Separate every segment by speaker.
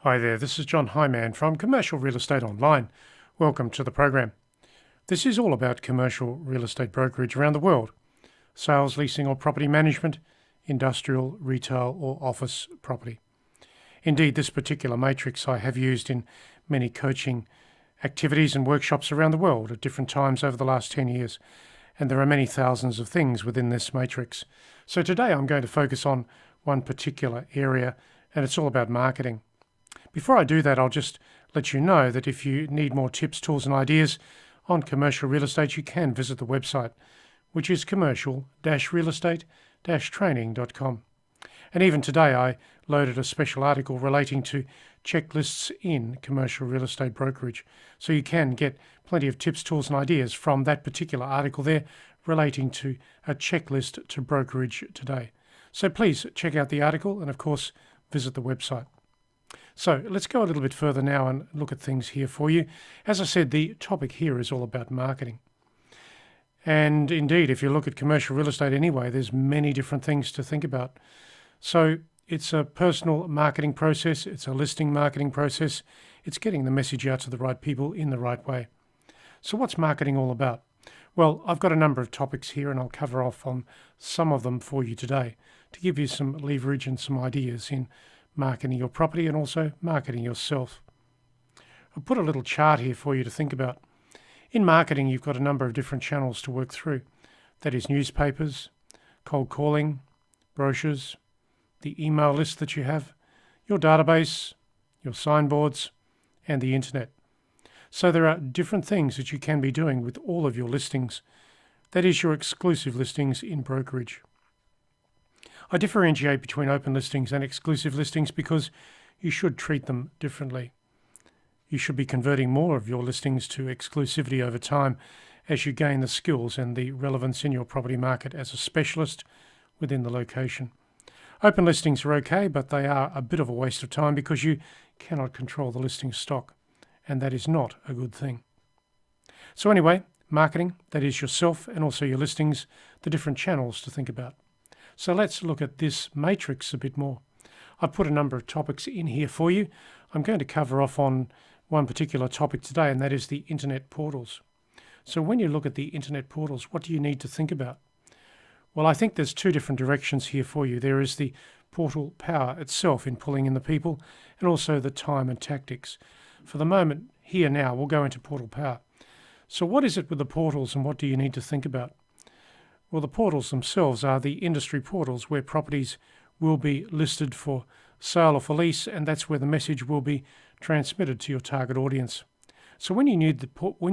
Speaker 1: Hi there, this is John Hyman from Commercial Real Estate Online. Welcome to the program. This is all about commercial real estate brokerage around the world: sales, leasing or property management, industrial, retail or office property. Indeed, this particular matrix I have used in many coaching activities and workshops around the world at different times over the last 10 years, and there are many thousands of things within this matrix. So today I'm going to focus on one particular area, and it's all about marketing. Before I do that, I'll just let you know that if you need more tips, tools and ideas on commercial real estate, you can visit the website, which is commercial-realestate-training.com. And even today, I loaded a special article relating to checklists in commercial real estate brokerage. So you can get plenty of tips, tools and ideas from that particular article there relating to a checklist to brokerage today. So please check out the article and, of course, visit the website. So let's go a little bit further now and look at things here for you. As I said, the topic here is all about marketing. And indeed, if you look at commercial real estate anyway, there's many different things to think about. So it's a personal marketing process, it's a listing marketing process, it's getting the message out to the right people in the right way. So what's marketing all about? Well, I've got a number of topics here and I'll cover off on some of them for you today to give you some leverage and some ideas in marketing your property and also marketing yourself. I'll put a little chart here for you to think about. In marketing, you've got a number of different channels to work through. That is newspapers, cold calling, brochures, the email list that you have, your database, your signboards, and the internet. So there are different things that you can be doing with all of your listings. That is your exclusive listings in brokerage. I differentiate between open listings and exclusive listings because you should treat them differently. You should be converting more of your listings to exclusivity over time as you gain the skills and the relevance in your property market as a specialist within the location. Open listings are okay, but they are a bit of a waste of time because you cannot control the listing stock, and that is not a good thing. So anyway, marketing, that is yourself and also your listings, the different channels to think about. So let's look at this matrix a bit more. I've put a number of topics in here for you. I'm going to cover off on one particular topic today, and that is the internet portals. So when you look at the internet portals, what do you need to think about? Well, I think there's two different directions here for you. There is the portal power itself in pulling in the people and also the time and tactics. For the moment, here now, we'll go into portal power. So what is it with the portals and what do you need to think about? Well, the portals themselves are the industry portals where properties will be listed for sale or for lease, and that's where the message will be transmitted to your target audience. So when you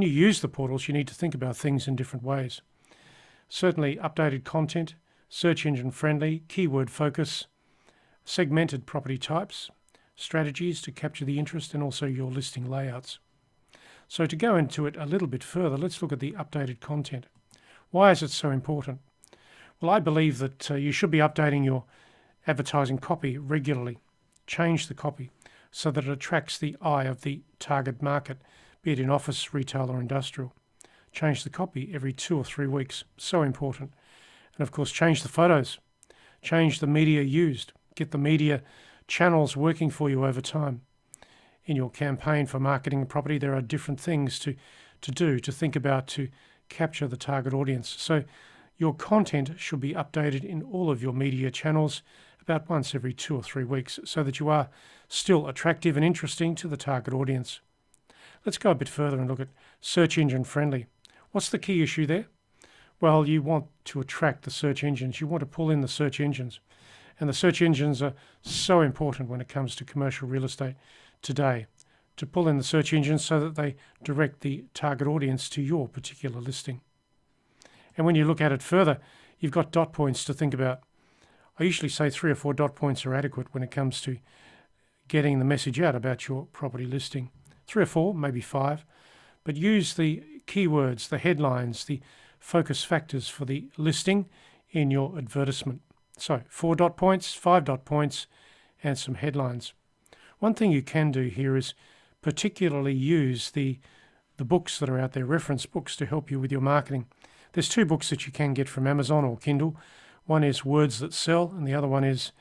Speaker 1: use the portals, you need to think about things in different ways. Certainly updated content, search engine friendly, keyword focus, segmented property types, strategies to capture the interest, and also your listing layouts. So to go into it a little bit further, let's look at the updated content. Why is it so important? Well, I believe that you should be updating your advertising copy regularly. Change the copy so that it attracts the eye of the target market, be it in office, retail or industrial. Change the copy every 2 or 3 weeks. So important. And of course, change the photos. Change the media used. Get the media channels working for you over time. In your campaign for marketing a property, there are different things to do, to think about, to capture the target audience. So your content should be updated in all of your media channels about once every 2 or 3 weeks so that you are still attractive and interesting to the target audience. Let's go a bit further and look at search engine friendly. What's the key issue there? Well, you want to attract the search engines. You want to pull in the search engines. And the search engines are so important when it comes to commercial real estate today, to pull in the search engines so that they direct the target audience to your particular listing. And when you look at it further, you've got dot points to think about. I usually say 3 or 4 dot points are adequate when it comes to getting the message out about your property listing. 3 or 4, maybe 5, but use the keywords, the headlines, the focus factors for the listing in your advertisement. So 4 dot points, 5 dot points, and some headlines. One thing you can do here is particularly use the books that are out there, reference books, to help you with your marketing. There's 2 books that you can get from Amazon or Kindle. One is Words That Sell and the other one is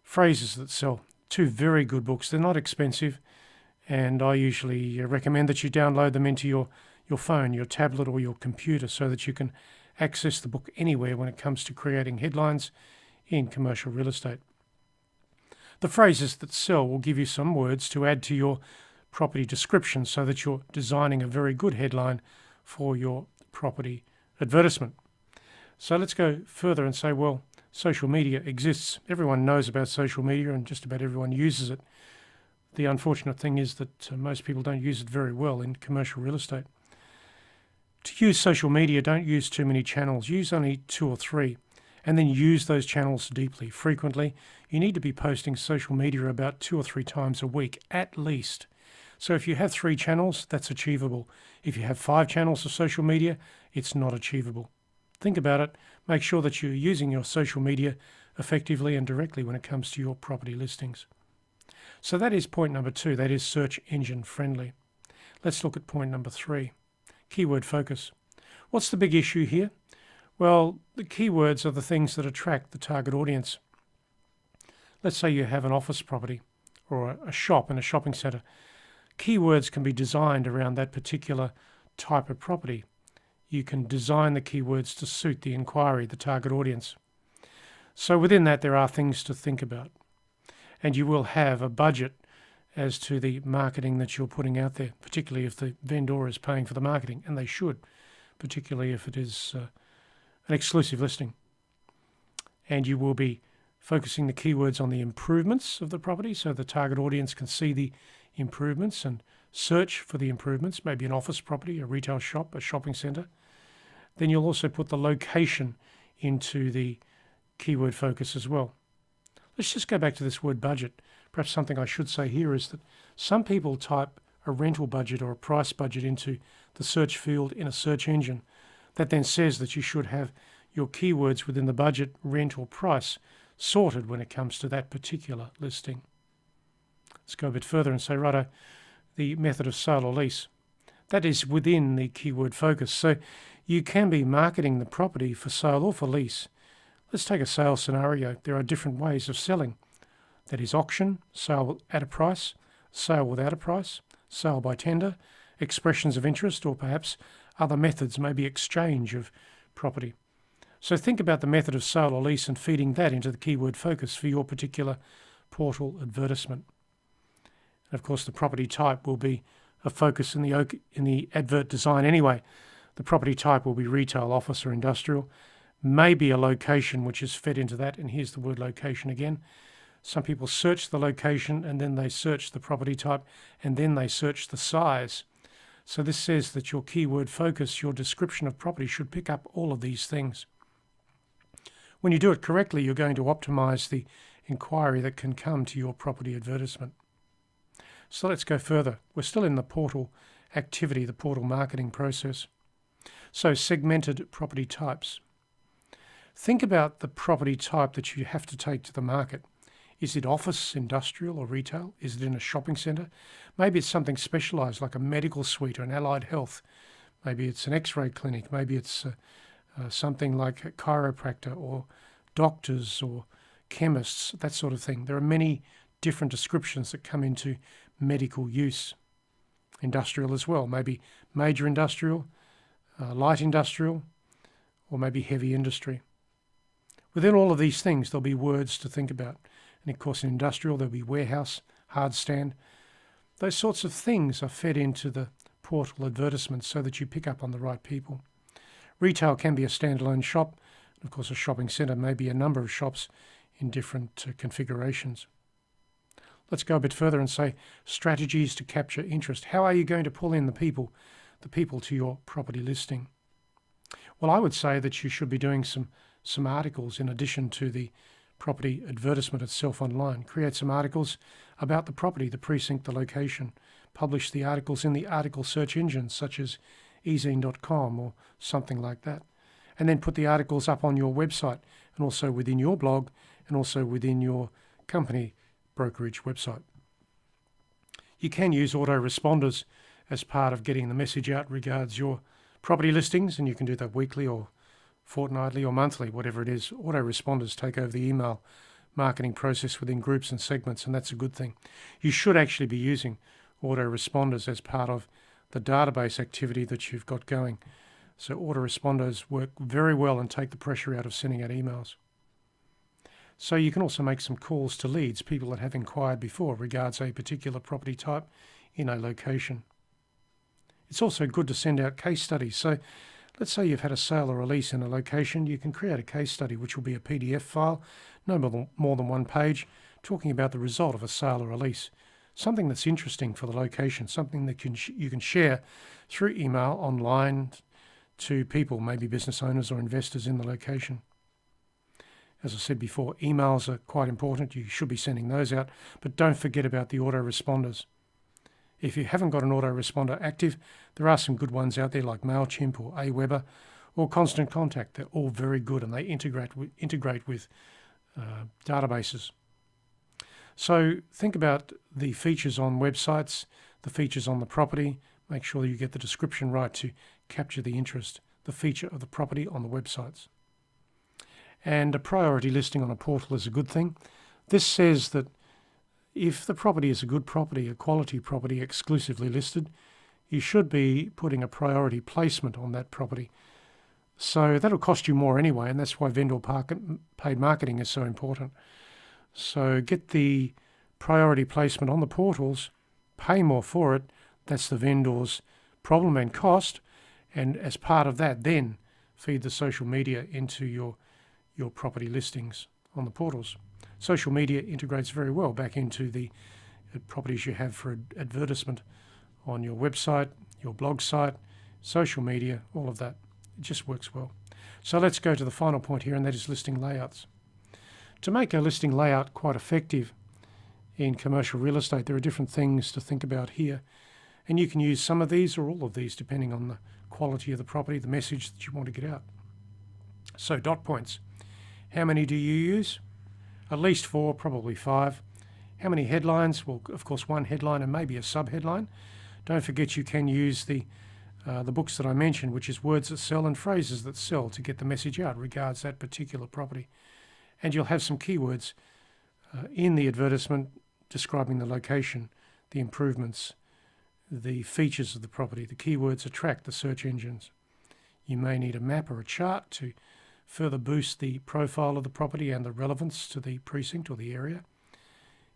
Speaker 1: Phrases That Sell. Two very good books. They're not expensive, and I usually recommend that you download them into your phone, your tablet, or your computer so that you can access the book anywhere when it comes to creating headlines in commercial real estate. The Phrases That Sell will give you some words to add to your property description so that you're designing a very good headline for your property advertisement. So let's go further and say, well, social media exists. Everyone knows about social media and just about everyone uses it. The unfortunate thing is that most people don't use it very well in commercial real estate. To use social media, don't use too many channels. Use only 2 or 3, and then use those channels deeply, frequently. You need to be posting social media about 2 or 3 times a week, at least. So if you have 3 channels, that's achievable. If you have 5 channels of social media, it's not achievable. Think about it. Make sure that you're using your social media effectively and directly when it comes to your property listings. So that is point number 2. That is search engine friendly. Let's look at point number 3. Keyword focus. What's the big issue here? Well, the keywords are the things that attract the target audience. Let's say you have an office property or a shop in a shopping centre. Keywords can be designed around that particular type of property. You can design the keywords to suit the inquiry, the target audience. So within that, there are things to think about. And you will have a budget as to the marketing that you're putting out there, particularly if the vendor is paying for the marketing, and they should, particularly if it is an exclusive listing. And you will be focusing the keywords on the improvements of the property so the target audience can see the improvements and search for the improvements, maybe an office property, a retail shop, a shopping centre. Then you'll also put the location into the keyword focus as well. Let's just go back to this word budget. Perhaps something I should say here is that some people type a rental budget or a price budget into the search field in a search engine. That then says that you should have your keywords within the budget, rent or price sorted when it comes to that particular listing. Let's go a bit further and say, righto, the method of sale or lease. That is within the keyword focus. So you can be marketing the property for sale or for lease. Let's take a sales scenario. There are different ways of selling. That is auction, sale at a price, sale without a price, sale by tender, expressions of interest, or perhaps other methods, maybe exchange of property. So think about the method of sale or lease and feeding that into the keyword focus for your particular portal advertisement. And of course, the property type will be a focus in the advert design anyway. The property type will be retail, office, or industrial. Maybe a location which is fed into that, and here's the word location again. Some people search the location and then they search the property type and then they search the size. So this says that your keyword focus, your description of property should pick up all of these things. When you do it correctly, you're going to optimize the inquiry that can come to your property advertisement. So let's go further. We're still in the portal activity, the portal marketing process. So segmented property types. Think about the property type that you have to take to the market. Is it office, industrial or retail? Is it in a shopping centre? Maybe it's something specialised like a medical suite or an allied health. Maybe it's an x-ray clinic. Maybe it's something like a chiropractor or doctors or chemists, that sort of thing. There are many different descriptions that come into medical use. Industrial as well, maybe major industrial, light industrial, or maybe heavy industry. Within all of these things, there'll be words to think about. And of course, in industrial, there'll be warehouse, hard stand. Those sorts of things are fed into the portal advertisements so that you pick up on the right people. Retail can be a standalone shop. Of course, a shopping centre may be a number of shops in different configurations. Let's go a bit further and say strategies to capture interest. How are you going to pull in the people to your property listing? Well, I would say that you should be doing some articles in addition to the property advertisement itself online. Create some articles about the property, the precinct, the location. Publish the articles in the article search engines such as ezine.com or something like that. And then put the articles up on your website and also within your blog and also within your company brokerage website. You can use autoresponders as part of getting the message out regards your property listings, and you can do that weekly or fortnightly or monthly, whatever it is. Autoresponders take over the email marketing process within groups and segments, and that's a good thing. You should actually be using autoresponders as part of the database activity that you've got going. So autoresponders work very well and take the pressure out of sending out emails. So you can also make some calls to leads, people that have inquired before regards a particular property type in a location. It's also good to send out case studies. So let's say you've had a sale or release in a location. You can create a case study, which will be a PDF file, no more than one page, talking about the result of a sale or release. Something that's interesting for the location, something that you can share through email, online, to people, maybe business owners or investors in the location. As I said before, emails are quite important. You should be sending those out, but don't forget about the autoresponders. If you haven't got an autoresponder active, there are some good ones out there like MailChimp or Aweber or Constant Contact. They're all very good and they integrate with databases. So think about the features on websites, the features on the property. Make sure you get the description right to capture the interest, the feature of the property on the websites. And a priority listing on a portal is a good thing. This says that if the property is a good property, a quality property exclusively listed, you should be putting a priority placement on that property. So that'll cost you more anyway, and that's why vendor paid marketing is so important. So get the priority placement on the portals, pay more for it. That's the vendor's problem and cost. And as part of that, then feed the social media into your property listings on the portals. Social media integrates very well back into the properties you have for advertisement on your website, your blog site, social media, all of that. It just works well. So let's go to the final point here, and that is listing layouts. To make a listing layout quite effective in commercial real estate, there are different things to think about here. And you can use some of these or all of these depending on the quality of the property, the message that you want to get out. So dot points. How many do you use? At least 4, probably 5. How many headlines? Well, of course, one headline and maybe a sub-headline. Don't forget you can use the books that I mentioned, which is Words That Sell and Phrases That Sell, to get the message out regards that particular property. And you'll have some keywords in the advertisement describing the location, the improvements, the features of the property. The keywords attract the search engines. You may need a map or a chart to further boost the profile of the property and the relevance to the precinct or the area.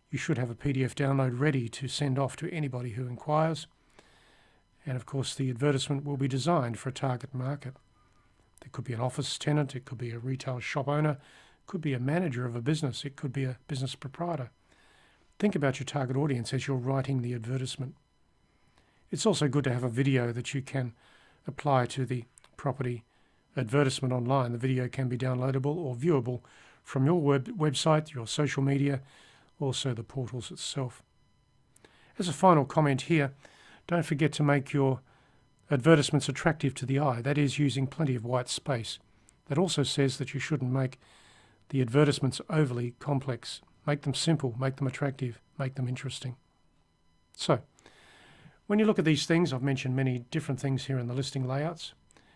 Speaker 1: You should have a PDF download ready to send off to anybody who inquires. And of course, the advertisement will be designed for a target market. There could be an office tenant, it could be a retail shop owner, it could be a manager of a business, it could be a business proprietor. Think about your target audience as you're writing the advertisement. It's also good to have a video that you can apply to the property advertisement online. The video can be downloadable or viewable from your website, your social media, also the portals itself. As a final comment here, don't forget to make your advertisements attractive to the eye. That is, using plenty of white space. That also says that you shouldn't make the advertisements overly complex. Make them simple, make them attractive, make them interesting. So, when you look at these things, I've mentioned many different things here in the listing layouts,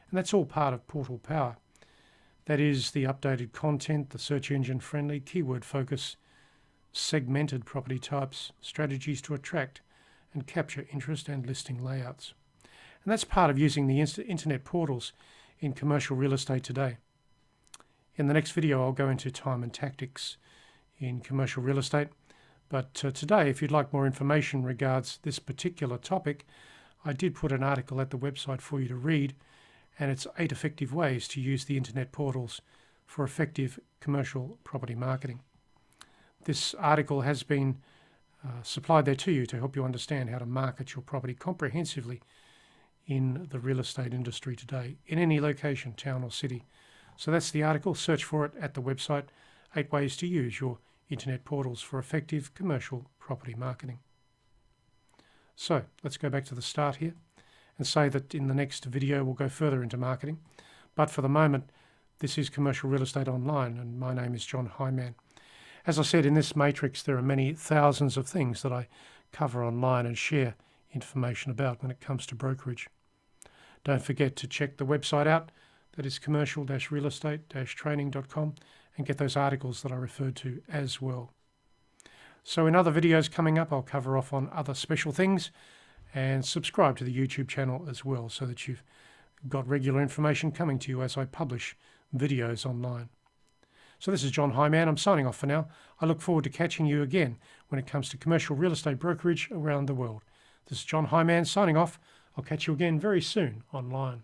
Speaker 1: and that's all part of Portal Power. That is the updated content, the search engine friendly, keyword focus, segmented property types, strategies to attract and capture interest, and listing layouts. And that's part of using the internet portals in commercial real estate today. In the next video, I'll go into time and tactics in commercial real estate. But today, if you'd like more information regards this particular topic, I did put an article at the website for you to read, and it's 8 effective ways to use the internet portals for effective commercial property marketing. This article has been supplied there to you to help you understand how to market your property comprehensively in the real estate industry today, in any location, town or city. So that's the article. Search for it at the website, 8 ways to use your internet portals for effective commercial property marketing. So let's go back to the start here and say that in the next video we'll go further into marketing. But for the moment, this is Commercial Real Estate Online, and my name is John Hyman. As I said, in this matrix there are many thousands of things that I cover online and share information about when it comes to brokerage. Don't forget to check the website out. That is commercial-realestate-training.com, and get those articles that I referred to as well. So in other videos coming up, I'll cover off on other special things, and subscribe to the YouTube channel as well so that you've got regular information coming to you as I publish videos online. So this is John Hyman. I'm signing off for now. I look forward to catching you again when it comes to commercial real estate brokerage around the world. This is John Hyman signing off. I'll catch you again very soon online.